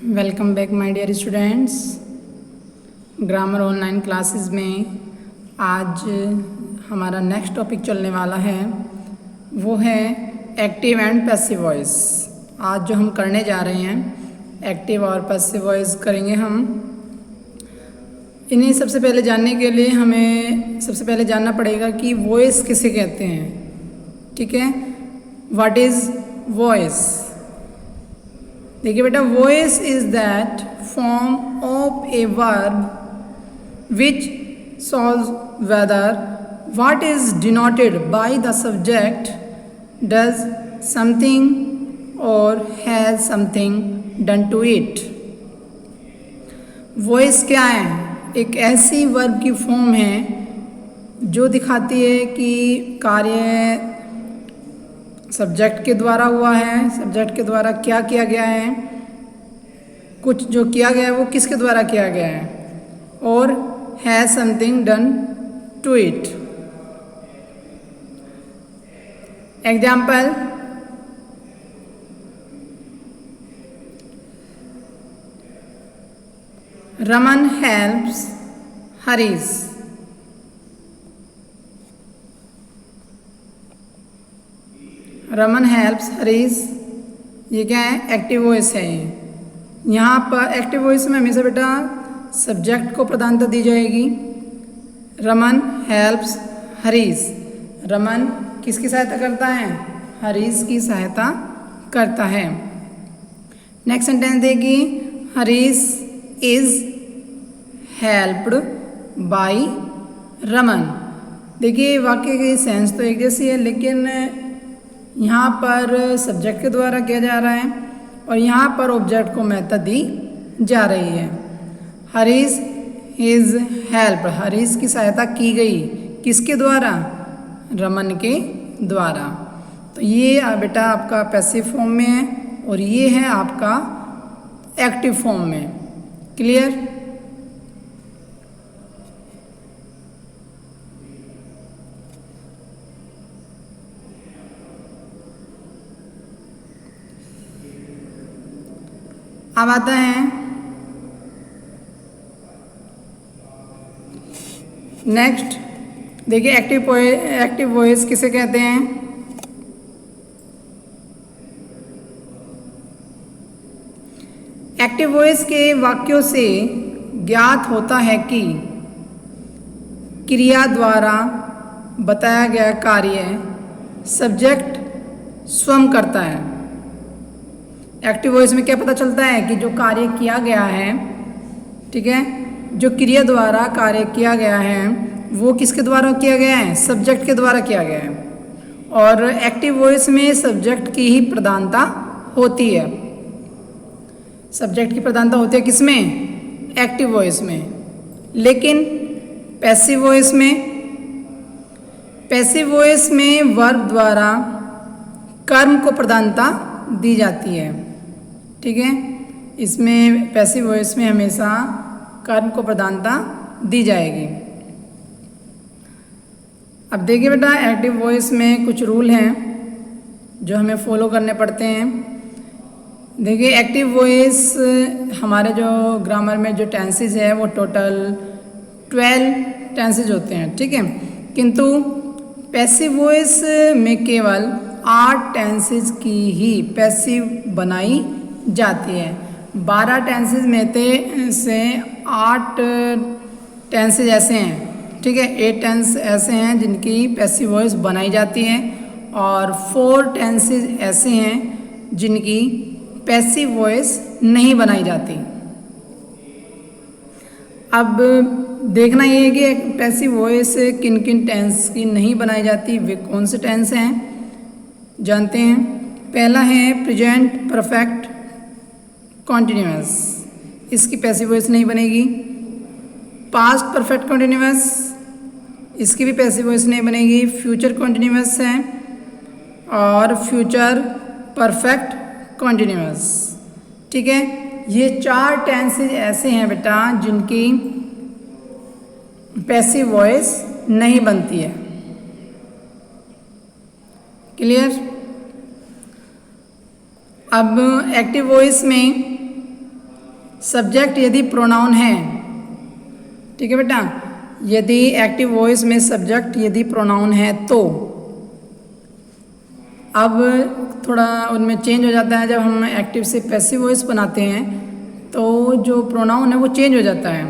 Welcome back my dear students. Grammar online classes में आज हमारा नेक्स्ट टॉपिक चलने वाला है, वो है एक्टिव एंड पैसिव वॉइस। आज जो हम करने जा रहे हैं एक्टिव और पैसिव वॉइस करेंगे हम। इन्हें सबसे पहले जानने के लिए हमें सबसे पहले जानना पड़ेगा कि वॉइस किसे कहते हैं। ठीक है, व्हाट इज़ वॉइस। देखिए बेटा, voice is that form of a verb which shows whether what is denoted by the subject does something or has something done to it. Voice क्या है? एक ऐसी वर्ब की फॉर्म है जो दिखाती है कि कार्य सब्जेक्ट के द्वारा हुआ है, सब्जेक्ट के द्वारा क्या किया गया है, कुछ जो किया गया है वो किसके द्वारा किया गया है, और has something done to it. Example, Raman helps Harish. Raman helps Harish, ये क्या है? एक्टिव वॉइस है। ये यहाँ पर एक्टिव वॉइस में हमेशा बेटा सब्जेक्ट को प्रधानता दी जाएगी। रमन हेल्प्स हरीश, रमन किसकी सहायता करता है? हरीश की सहायता करता है। नेक्स्ट सेंटेंस देगी, Harish is helped bye Raman. देखिए वाक्य की सेंस तो एक जैसी है, लेकिन यहाँ पर सब्जेक्ट के द्वारा किया जा रहा है और यहाँ पर ऑब्जेक्ट को महत्ता दी जा रही है। हरीश इज हेल्प, हरीश की सहायता की गई किसके द्वारा? रमन के द्वारा। तो ये बेटा आपका पैसिव फॉर्म में है और ये है आपका एक्टिव फॉर्म में। क्लियर? अब आता है नेक्स्ट। देखिए एक्टिव वॉइस किसे कहते हैं? एक्टिव वॉइस के वाक्यों से ज्ञात होता है कि क्रिया द्वारा बताया गया कार्य सब्जेक्ट स्वयं करता है। एक्टिव वॉइस में क्या पता चलता है कि जो कार्य किया गया है, ठीक है, जो क्रिया द्वारा कार्य किया गया है वो किसके द्वारा किया गया है? सब्जेक्ट के द्वारा किया गया है। और एक्टिव वॉइस में सब्जेक्ट की ही प्रधानता होती है। सब्जेक्ट की प्रधानता होती है किसमें? एक्टिव वॉइस में। लेकिन पैसिव वॉइस में वर्ब द्वारा कर्म को प्रधानता दी जाती है। ठीक है, इसमें पैसिव वॉइस में हमेशा कर्म को प्रधानता दी जाएगी। अब देखिए बेटा, एक्टिव वॉइस में कुछ रूल हैं जो हमें फॉलो करने पड़ते हैं। देखिए एक्टिव वॉइस हमारे जो ग्रामर में जो टेंसेज है वो टोटल 12 टेंसेज होते हैं। ठीक है, किंतु पैसिव वॉइस में केवल 8 टेंसेज की ही पैसिव बनाई जाती है। 12 टेंसेज में से 8 टेंसेज ऐसे हैं, ठीक है, 8 टेंस ऐसे हैं जिनकी पैसिव वॉइस बनाई जाती है और 4 टेंसेज ऐसे हैं जिनकी पैसिव वॉइस नहीं बनाई जाती। अब देखना ये है कि पैसिव वॉइस किन किन टेंस की नहीं बनाई जाती, वे कौन से टेंस हैं जानते हैं। पहला है प्रेजेंट परफेक्ट कॉन्टिन्यूअस, इसकी पैसिव वॉइस नहीं बनेगी। पास्ट परफेक्ट कॉन्टिन्यूअस, इसकी भी पैसिव वॉइस नहीं बनेगी। फ्यूचर कॉन्टिन्यूअस है और फ्यूचर परफेक्ट कॉन्टिन्यूअस। ठीक है, ये 4 टेंसेज ऐसे हैं बेटा जिनकी पैसिव वॉइस नहीं बनती है। क्लियर? अब एक्टिव वॉइस में सब्जेक्ट यदि प्रोनाउन है, ठीक है बेटा, यदि एक्टिव वॉइस में सब्जेक्ट यदि प्रोनाउन है तो अब थोड़ा उनमें चेंज हो जाता है। जब हम एक्टिव से पैसिव वॉइस बनाते हैं तो जो प्रोनाउन है वो चेंज हो जाता है।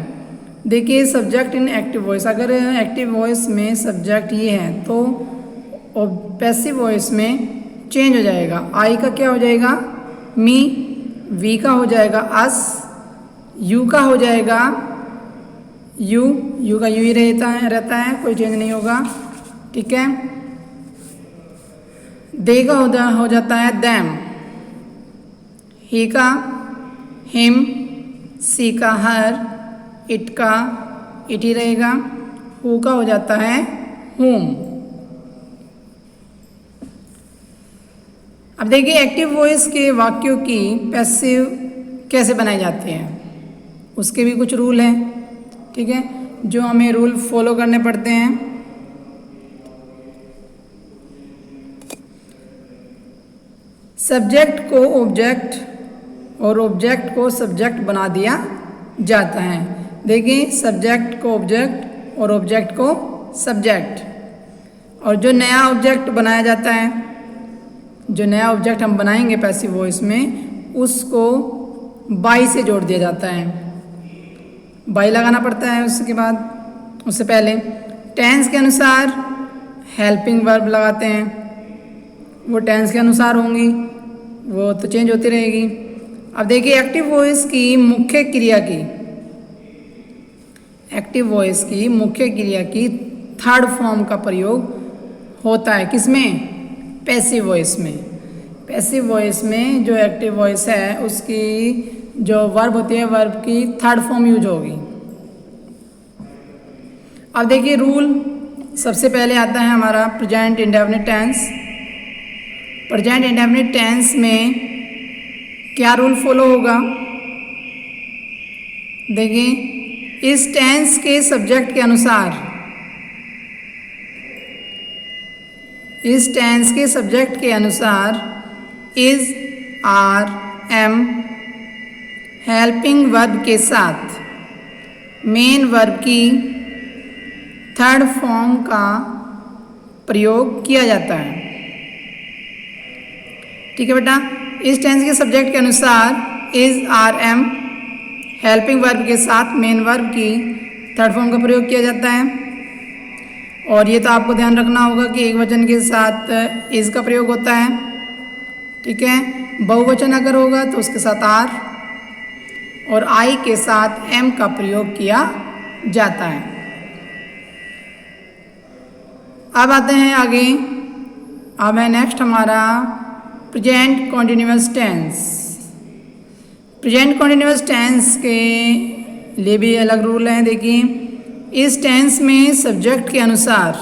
देखिए सब्जेक्ट इन एक्टिव वॉइस, अगर एक्टिव वॉइस में सब्जेक्ट ये है तो पैसिव वॉइस में चेंज हो जाएगा। आई का क्या हो जाएगा? मी। वी का हो जाएगा अस। यू का हो जाएगा यू। यू का यू ही रहता है, कोई चेंज नहीं होगा, ठीक है। दे का हो जाता है दैम। ही का हिम। सी का हर। इट का इट ही रहेगा। हु का हो जाता है हुम। अब देखिए एक्टिव वॉइस के वाक्यों की पैसिव कैसे बनाए जाते हैं, उसके भी कुछ रूल हैं, ठीक है, जो हमें रूल फॉलो करने पड़ते हैं। सब्जेक्ट को ऑब्जेक्ट और ऑब्जेक्ट को सब्जेक्ट बना दिया जाता है। देखिए सब्जेक्ट को ऑब्जेक्ट और ऑब्जेक्ट को सब्जेक्ट। और जो नया ऑब्जेक्ट बनाया जाता है, जो नया ऑब्जेक्ट हम बनाएंगे पैसिव वॉइस में, उसको बाई से जोड़ दिया जाता है। बाई लगाना पड़ता है उसके बाद, उससे पहले टेंस के अनुसार हेल्पिंग वर्ब लगाते हैं। वो टेंस के अनुसार होंगी, वो तो चेंज होती रहेगी। अब देखिए एक्टिव वॉइस की मुख्य क्रिया की, एक्टिव वॉइस की मुख्य क्रिया की थर्ड फॉर्म का प्रयोग होता है किसमें? पैसिव वॉइस में। पैसिव वॉइस में जो एक्टिव वॉइस है उसकी जो वर्ब होती है, वर्ब की थर्ड फॉर्म यूज होगी। अब देखिए रूल सबसे पहले आता है हमारा present indefinite tense. Present indefinite tense में क्या रूल फॉलो होगा? देखिए इस टेंस के सब्जेक्ट के अनुसार, इस टेंस के सब्जेक्ट के अनुसार is, are, am helping verb के साथ मेन वर्ब की थर्ड फॉर्म का प्रयोग किया जाता है, ठीक है बेटा। इस टेंस के सब्जेक्ट के अनुसार is, are, am helping verb के साथ मेन वर्ब की थर्ड फॉर्म का प्रयोग किया जाता है। और ये तो आपको ध्यान रखना होगा कि एक वचन के साथ इज का प्रयोग होता है, ठीक है। बहुवचन अगर होगा तो उसके साथ आर, और आई के साथ एम का प्रयोग किया जाता है। अब आते हैं आगे, अब है नेक्स्ट हमारा present continuous tense. Present continuous tense के लिए भी अलग रूल हैं। देखिए इस टेंस में सब्जेक्ट के अनुसार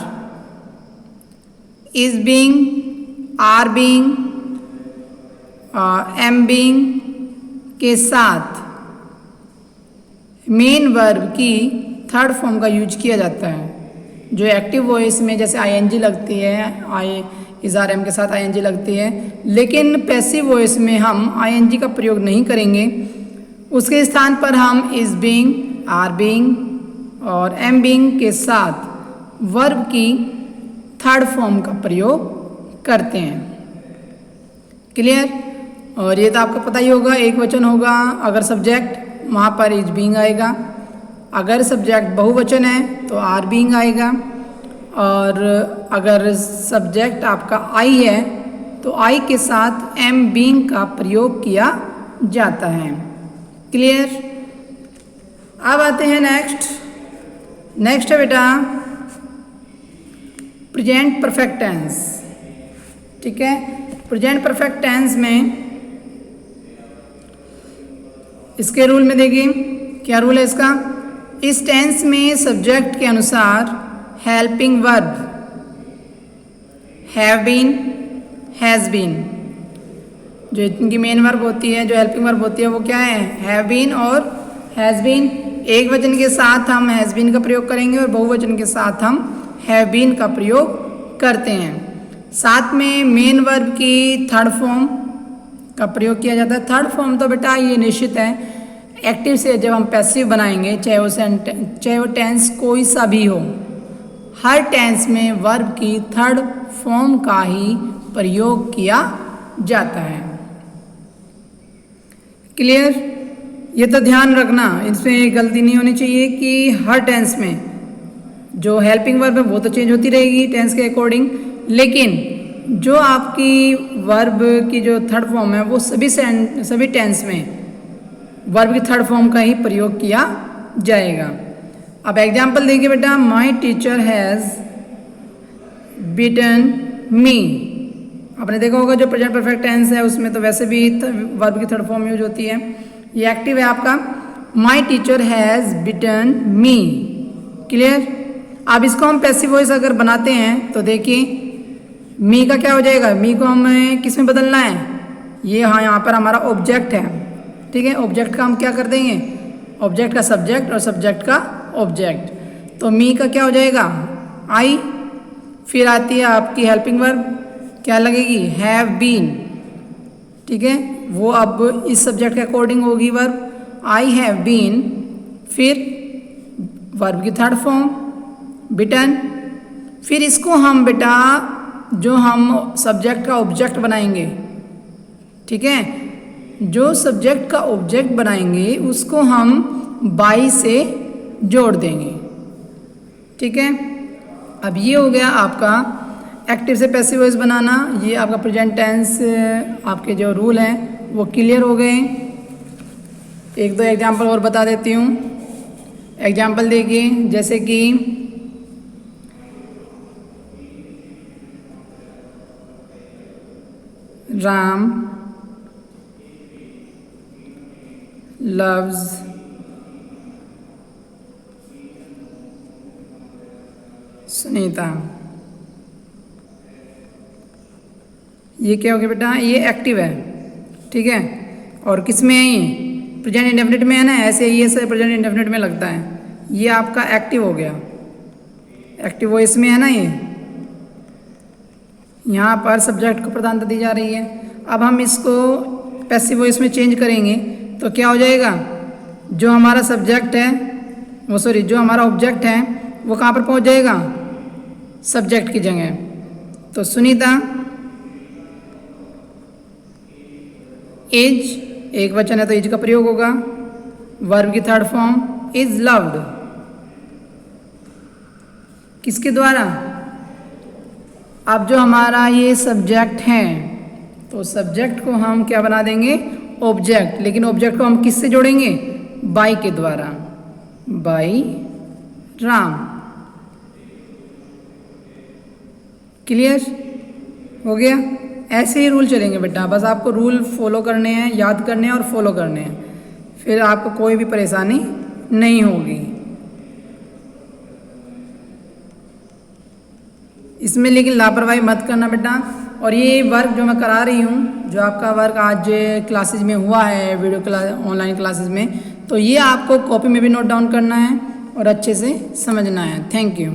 is being, are being, am being के साथ मेन वर्ब की थर्ड फॉर्म का यूज किया जाता है। जो एक्टिव वॉइस में जैसे आईएनजी लगती है, आई इज, आर, एम के साथ आईएनजी लगती है, लेकिन पैसिव वॉइस में हम आईएनजी का प्रयोग नहीं करेंगे। उसके स्थान पर हम इज बीइंग, आर बीइंग और एम बीइंग के साथ वर्ब की थर्ड फॉर्म का प्रयोग करते हैं। क्लियर? और ये तो आपको पता ही होगा, एक वचन होगा अगर सब्जेक्ट, वहाँ पर इज बीइंग आएगा। अगर सब्जेक्ट बहुवचन है तो आर बीइंग आएगा। और अगर सब्जेक्ट आपका आई है तो आई के साथ एम बीइंग का प्रयोग किया जाता है। क्लियर? अब आते हैं नेक्स्ट है बेटा प्रेजेंट परफेक्ट टेंस, ठीक है। प्रेजेंट परफेक्ट टेंस में इसके रूल में देखिए क्या रूल है इसका। इस टेंस में सब्जेक्ट के अनुसार helping verb have been, has been, जो इनकी मेन वर्ब होती है, जो हेल्पिंग वर्ब होती है वो क्या है? हैव बीन और हैज़ बीन। एक वचन के साथ हम हैज़ बीन का प्रयोग करेंगे और बहुवचन के साथ हम हैव बीन का प्रयोग करते हैं। साथ में मेन वर्ब की थर्ड फॉर्म का प्रयोग किया जाता है। थर्ड फॉर्म तो बेटा ये निश्चित है, एक्टिव से जब हम पैसिव बनाएंगे, चाहे वो टेंस कोई सा भी हो, हर टेंस में वर्ब की थर्ड फॉर्म का ही प्रयोग किया जाता है। क्लियर? ये तो ध्यान रखना, इसमें गलती नहीं होनी चाहिए कि हर टेंस में जो हेल्पिंग वर्ब है वो तो चेंज होती रहेगी टेंस के अकॉर्डिंग, लेकिन जो आपकी वर्ब की जो थर्ड फॉर्म है वो सभी टेंस में वर्ब की थर्ड फॉर्म का ही प्रयोग किया जाएगा। अब एग्जाम्पल देखिए बेटा, माई टीचर हैज़ बीटन मी। आपने देखा होगा जो प्रेजेंट परफेक्ट टेंस है उसमें तो वैसे भी वर्ब की थर्ड फॉर्म यूज होती है। ये एक्टिव है आपका, my teacher has beaten me. Clear? अब इसको हम पैसिव वॉइस अगर बनाते हैं तो देखिए मी का क्या हो जाएगा, मी को हमें किस में बदलना है, ये हाँ यहाँ पर हमारा ऑब्जेक्ट है, ठीक है। ऑब्जेक्ट का हम क्या कर देंगे, ऑब्जेक्ट का सब्जेक्ट और सब्जेक्ट का ऑब्जेक्ट। तो मी का क्या हो जाएगा, आई। फिर आती है आपकी हेल्पिंग वर्ब, क्या लगेगी, हैव बीन, ठीक है। वो अब इस सब्जेक्ट के अकॉर्डिंग होगी वर्ब, आई हैव बीन। फिर वर्ब की थर्ड फॉर्म बिटन। फिर इसको हम बेटा जो हम सब्जेक्ट का ऑब्जेक्ट बनाएंगे, ठीक है, जो सब्जेक्ट का ऑब्जेक्ट बनाएंगे उसको हम बाई से जोड़ देंगे, ठीक है। अब ये हो गया आपका एक्टिव से पैसिव वॉइस बनाना। ये आपका प्रेजेंट टेंस आपके जो रूल हैं वो क्लियर हो गए। एक दो एग्जांपल और बता देती हूँ। एग्जांपल देखिए, जैसे कि राम loves सुनीता। ये क्या हो गया बेटा, ये एक्टिव है, ठीक है। और किस में है, ये प्रेजेंट इंडेफिनिट में है ना, ऐसे ये से प्रेजेंट इंडेफिनिट में लगता है। ये आपका एक्टिव हो गया, एक्टिव वॉइस में है ना। ये यहाँ पर सब्जेक्ट को प्रधानता दी जा रही है। अब हम इसको पैसिव वॉइस में चेंज करेंगे तो क्या हो जाएगा, जो हमारा सब्जेक्ट है वो जो हमारा ऑब्जेक्ट है वो कहाँ पर पहुँच जाएगा, सब्जेक्ट की जगह। तो सुनीता इज, एक वचन है तो इज का प्रयोग होगा। वर्ब की थर्ड फॉर्म इज लव्ड, किसके द्वारा, अब जो हमारा ये सब्जेक्ट है तो सब्जेक्ट को हम क्या बना देंगे, ऑब्जेक्ट। लेकिन ऑब्जेक्ट को हम किससे जोड़ेंगे, बाई के द्वारा, बाई राम। क्लियर हो गया? ऐसे ही रूल चलेंगे बेटा, बस आपको रूल फॉलो करने हैं, याद करने हैं और फॉलो करने हैं, फिर आपको कोई भी परेशानी नहीं होगी। इसमें लेकिन लापरवाही मत करना बेटा। और ये वर्क जो मैं करा रही हूँ, जो आपका वर्क आज क्लासेज में हुआ है, वीडियो क्लास ऑनलाइन क्लासेस में, तो ये आपको कॉपी में भी नोट डाउन करना है और अच्छे से समझना है। Thank you.